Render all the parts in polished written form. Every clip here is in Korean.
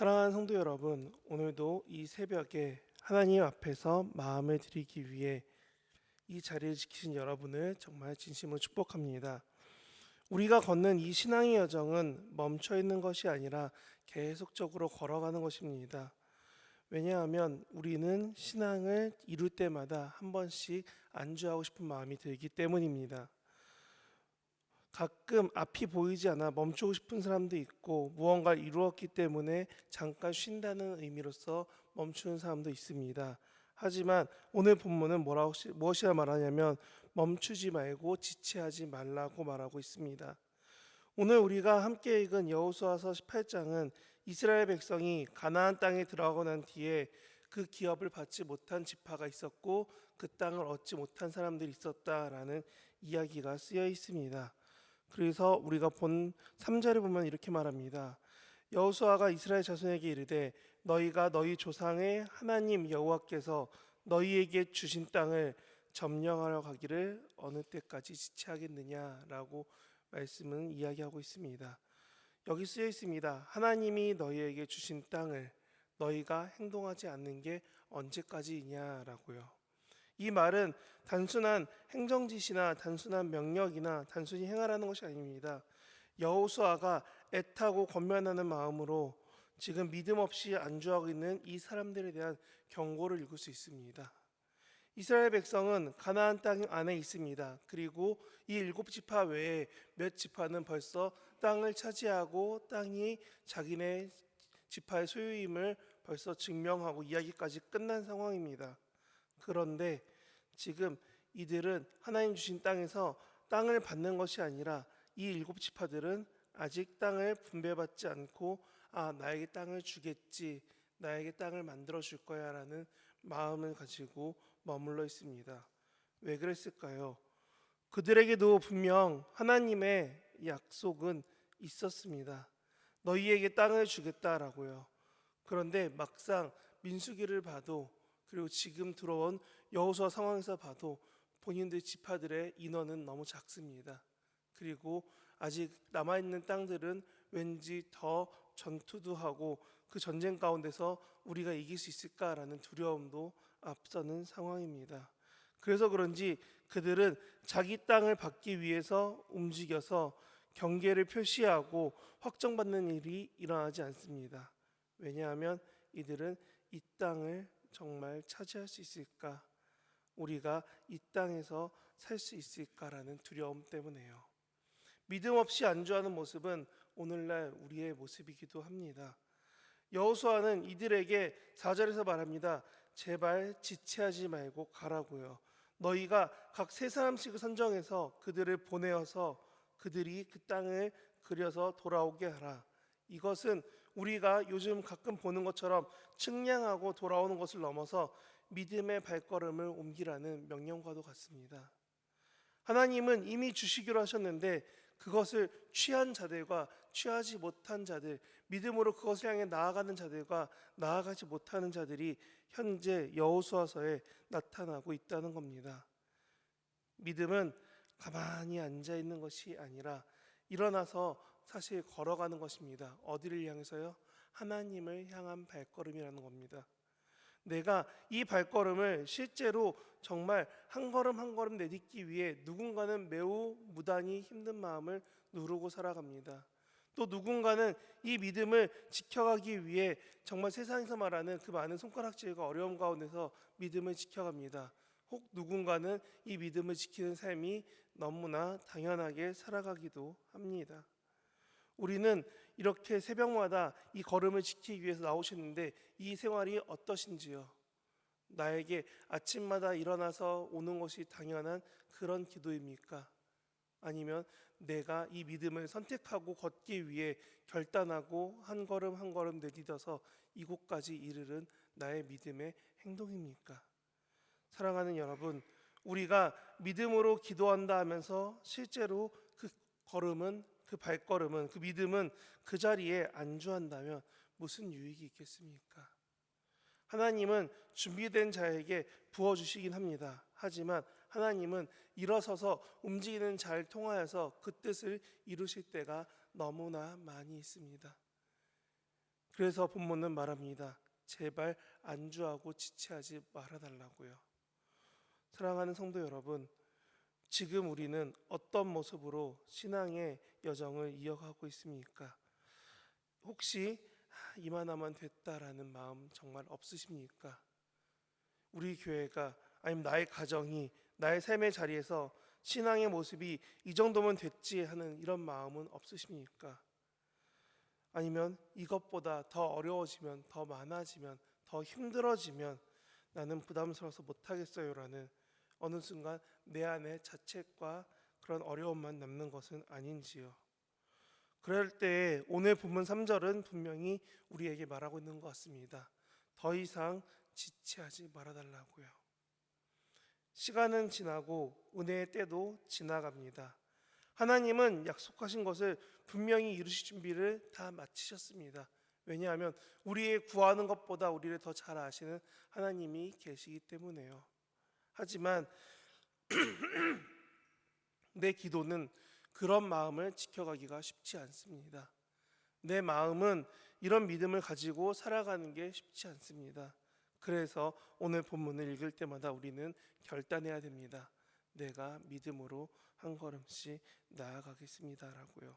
사랑하는 성도 여러분, 오늘도 이 새벽에 하나님 앞에서 마음을 드리기 위해 이 자리를 지키신 여러분을 정말 진심으로 축복합니다. 우리가 걷는 이 신앙의 여정은 멈춰 있는 것이 아니라 계속적으로 걸어가는 것입니다. 왜냐하면 우리는 신앙을 이룰 때마다 한 번씩 안주하고 싶은 마음이 들기 때문입니다. 가끔 앞이 보이지 않아 멈추고 싶은 사람도 있고 무언가를 이루었기 때문에 잠깐 쉰다는 의미로서 멈추는 사람도 있습니다. 하지만 오늘 본문은 무엇이라 말하냐면 멈추지 말고 지체하지 말라고 말하고 있습니다. 오늘 우리가 함께 읽은 여호수아서 18장은 이스라엘 백성이 가나안 땅에 들어가고 난 뒤에 그 기업을 받지 못한 지파가 있었고 그 땅을 얻지 못한 사람들이 있었다라는 이야기가 쓰여 있습니다. 그래서 우리가 본 3절을 보면 이렇게 말합니다. 여호수아가 이스라엘 자손에게 이르되 너희가 너희 조상의 하나님 여호와께서 너희에게 주신 땅을 점령하러 가기를 어느 때까지 지체하겠느냐라고 말씀은 이야기하고 있습니다. 여기 쓰여 있습니다. 하나님이 너희에게 주신 땅을 너희가 행동하지 않는 게 언제까지이냐라고요. 이 말은 단순한 행정지시나 단순한 명령이나 단순히 행하라는 것이 아닙니다. 여호수아가 애타고 권면하는 마음으로 지금 믿음 없이 안주하고 있는 이 사람들에 대한 경고를 읽을 수 있습니다. 이스라엘 백성은 가나안 땅 안에 있습니다. 그리고 이 7지파 외에 몇 지파는 벌써 땅을 차지하고 땅이 자기네 지파의 소유임을 벌써 증명하고 이야기까지 끝난 상황입니다. 그런데 지금 이들은 하나님 주신 땅에서 땅을 받는 것이 아니라 이 7지파들은 아직 땅을 분배받지 않고 나에게 땅을 주겠지, 나에게 땅을 만들어 줄 거야 라는 마음을 가지고 머물러 있습니다. 왜 그랬을까요? 그들에게도 분명 하나님의 약속은 있었습니다. 너희에게 땅을 주겠다라고요. 그런데 막상 민수기를 봐도 그리고 지금 들어온 여호수아 상황에서 봐도 본인들 지파들의 인원은 너무 작습니다. 그리고 아직 남아있는 땅들은 왠지 더 전투도 하고 그 전쟁 가운데서 우리가 이길 수 있을까라는 두려움도 앞서는 상황입니다. 그래서 그런지 그들은 자기 땅을 받기 위해서 움직여서 경계를 표시하고 확정받는 일이 일어나지 않습니다. 왜냐하면 이들은 이 땅을 정말 차지할 수 있을까? 우리가 이 땅에서 살 수 있을까라는 두려움 때문에요. 믿음 없이 안주하는 모습은 오늘날 우리의 모습이기도 합니다. 여호수아는 이들에게 4절에서 말합니다. 제발 지체하지 말고 가라고요. 너희가 각 세 사람씩을 선정해서 그들을 보내어서 그들이 그 땅을 그려서 돌아오게 하라. 이것은 우리가 요즘 가끔 보는 것처럼 측량하고 돌아오는 것을 넘어서 믿음의 발걸음을 옮기라는 명령과도 같습니다. 하나님은 이미 주시기로 하셨는데 그것을 취한 자들과 취하지 못한 자들, 믿음으로 그것을 향해 나아가는 자들과 나아가지 못하는 자들이 현재 여호수아서에 나타나고 있다는 겁니다. 믿음은 가만히 앉아 있는 것이 아니라 일어나서 사실 걸어가는 것입니다. 어디를 향해서요? 하나님을 향한 발걸음이라는 겁니다. 내가 이 발걸음을 실제로 정말 한 걸음 한 걸음 내딛기 위해 누군가는 매우 무단히 힘든 마음을 누르고 살아갑니다. 또 누군가는 이 믿음을 지켜가기 위해 정말 세상에서 말하는 그 많은 손가락질과 어려움 가운데서 믿음을 지켜갑니다. 혹 누군가는 이 믿음을 지키는 삶이 너무나 당연하게 살아가기도 합니다. 우리는 이렇게 새벽마다 이 걸음을 지키기 위해서 나오시는데 이 생활이 어떠신지요? 나에게 아침마다 일어나서 오는 것이 당연한 그런 기도입니까? 아니면 내가 이 믿음을 선택하고 걷기 위해 결단하고 한 걸음 한 걸음 내딛어서 이곳까지 이르는 나의 믿음의 행동입니까? 사랑하는 여러분, 우리가 믿음으로 기도한다 하면서 실제로 그 걸음은 그 발걸음은 그 믿음은 그 자리에 안주한다면 무슨 유익이 있겠습니까? 하나님은 준비된 자에게 부어주시긴 합니다. 하지만 하나님은 일어서서 움직이는 자를 통하여서 그 뜻을 이루실 때가 너무나 많이 있습니다. 그래서 본문은 말합니다. 제발 안주하고 지체하지 말아달라고요. 사랑하는 성도 여러분, 지금 우리는 어떤 모습으로 신앙의 여정을 이어가고 있습니까? 혹시 이만하면 됐다라는 마음 정말 없으십니까? 우리 교회가 아니면 나의 가정이 나의 삶의 자리에서 신앙의 모습이 이 정도면 됐지 하는 이런 마음은 없으십니까? 아니면 이것보다 더 어려워지면, 더 많아지면, 더 힘들어지면 나는 부담스러워서 못하겠어요라는 어느 순간 내 안에 자책과 그런 어려움만 남는 것은 아닌지요. 그럴 때 오늘 본문 3절은 분명히 우리에게 말하고 있는 것 같습니다. 더 이상 지체하지 말아달라고요. 시간은 지나고 은혜의 때도 지나갑니다. 하나님은 약속하신 것을 분명히 이루실 준비를 다 마치셨습니다. 왜냐하면 우리의 구하는 것보다 우리를 더 잘 아시는 하나님이 계시기 때문에요. 하지만 내 기도는 그런 마음을 지켜가기가 쉽지 않습니다. 내 마음은 이런 믿음을 가지고 살아가는 게 쉽지 않습니다. 그래서 오늘 본문을 읽을 때마다 우리는 결단해야 됩니다. 내가 믿음으로 한 걸음씩 나아가겠습니다라고요.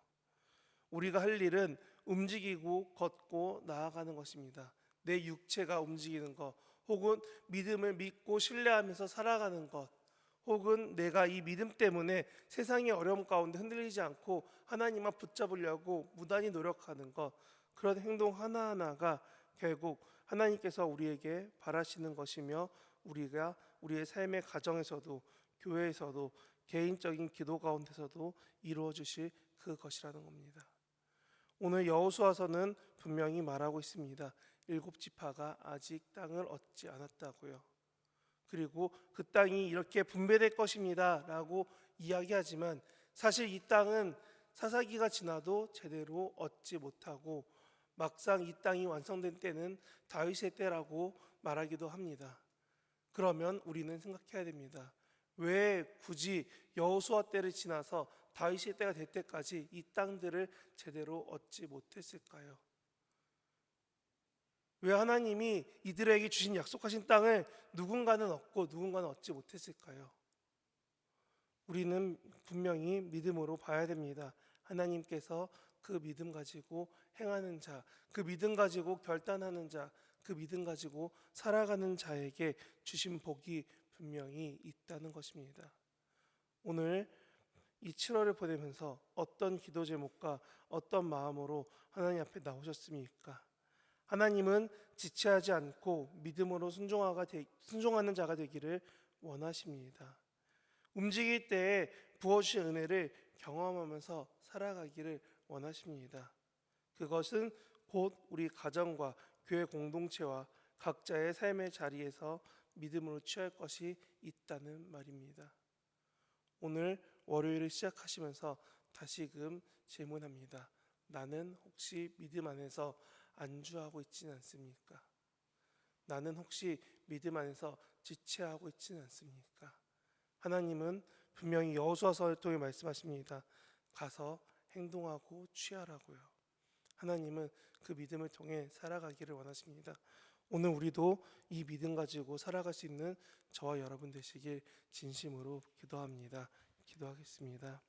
우리가 할 일은 움직이고 걷고 나아가는 것입니다. 내 육체가 움직이는 것, 혹은 믿음을 믿고 신뢰하면서 살아가는 것, 혹은 내가 이 믿음 때문에 세상의 어려움 가운데 흔들리지 않고 하나님만 붙잡으려고 무단히 노력하는 것, 그런 행동 하나하나가 결국 하나님께서 우리에게 바라시는 것이며 우리가 우리의 삶의 가정에서도 교회에서도 개인적인 기도 가운데서도 이루어 주실 그것이라는 겁니다. 오늘 여호수아서는 분명히 말하고 있습니다. 7지파가 아직 땅을 얻지 않았다고요. 그리고 그 땅이 이렇게 분배될 것입니다 라고 이야기하지만 사실 이 땅은 사사기가 지나도 제대로 얻지 못하고 막상 이 땅이 완성된 때는 다윗의 때라고 말하기도 합니다. 그러면 우리는 생각해야 됩니다. 왜 굳이 여호수아 때를 지나서 다윗의 때가 될 때까지 이 땅들을 제대로 얻지 못했을까요? 왜 하나님이 이들에게 주신 약속하신 땅을 누군가는 얻고 누군가는 얻지 못했을까요? 우리는 분명히 믿음으로 봐야 됩니다. 하나님께서 그 믿음 가지고 행하는 자, 그 믿음 가지고 결단하는 자, 그 믿음 가지고 살아가는 자에게 주신 복이 분명히 있다는 것입니다. 오늘 이 7월을 보내면서 어떤 기도 제목과 어떤 마음으로 하나님 앞에 나오셨습니까? 하나님은 지체하지 않고 믿음으로 순종하는 자가 되기를 원하십니다. 움직일 때에 부어주신 은혜를 경험하면서 살아가기를 원하십니다. 그것은 곧 우리 가정과 교회 공동체와 각자의 삶의 자리에서 믿음으로 취할 것이 있다는 말입니다. 오늘 월요일을 시작하시면서 다시금 질문합니다. 나는 혹시 믿음 안에서 안주하고 있지는 않습니까? 나는 혹시 믿음 안에서 지체하고 있지는 않습니까? 하나님은 분명히 여호수아서를 통해 말씀하십니다. 가서 행동하고 취하라고요. 하나님은 그 믿음을 통해 살아가기를 원하십니다. 오늘 우리도 이 믿음 가지고 살아갈 수 있는 저와 여러분 되시길 진심으로 기도합니다. 기도하겠습니다.